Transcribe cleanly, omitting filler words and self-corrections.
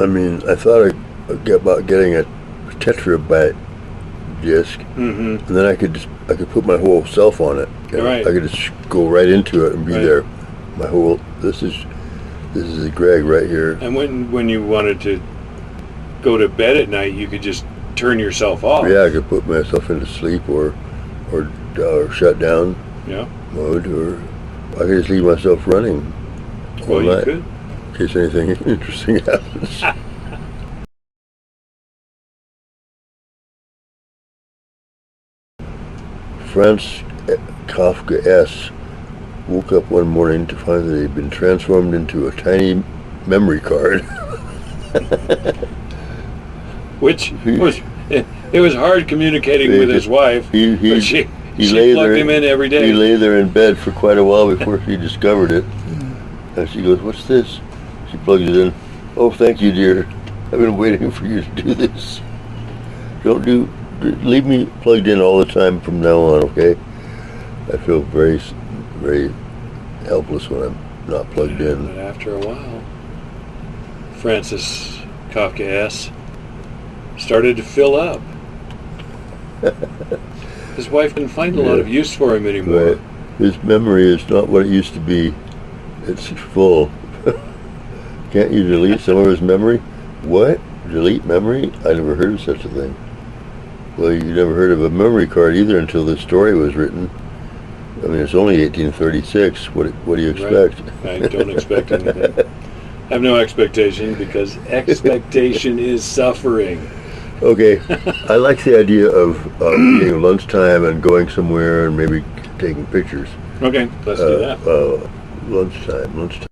I mean, I thought about getting a tetrabyte disk, Mm-hmm. and then I could put my whole self on it. Right. I could just go right into it and be Right. there. My whole this is Greg right here. And when you wanted to go to bed at night, you could just turn yourself off. Yeah, I could put myself into sleep or shut down Yeah. mode, or I could just leave myself running all Well, you night could. in case anything interesting happens. Franz Kafka S. woke up one morning to find that he'd been transformed into a tiny memory card. Which was it was hard communicating with his wife, but she plugged him in every day. He lay there in bed for quite a while before she discovered it. And she goes, "What's this?" She plugs it in. "Oh, thank you, dear. I've been waiting for you to do this. Leave me plugged in all the time from now on, okay?" I feel very, very helpless when I'm not plugged in. But after a while, Francis Kafka S. started to fill up. His wife didn't find a lot of use for him anymore. Right. His memory is not what it used to be. It's full. Can't you delete some of his memory? What? Delete memory? I never heard of such a thing. Well, you never heard of a memory card either until this story was written. I mean, it's only 1836. What do you expect? Right. I don't expect anything. I have no expectation because expectation is suffering. Okay, I like the idea of eating lunchtime and going somewhere and maybe taking pictures. Okay, let's do that. Lunchtime.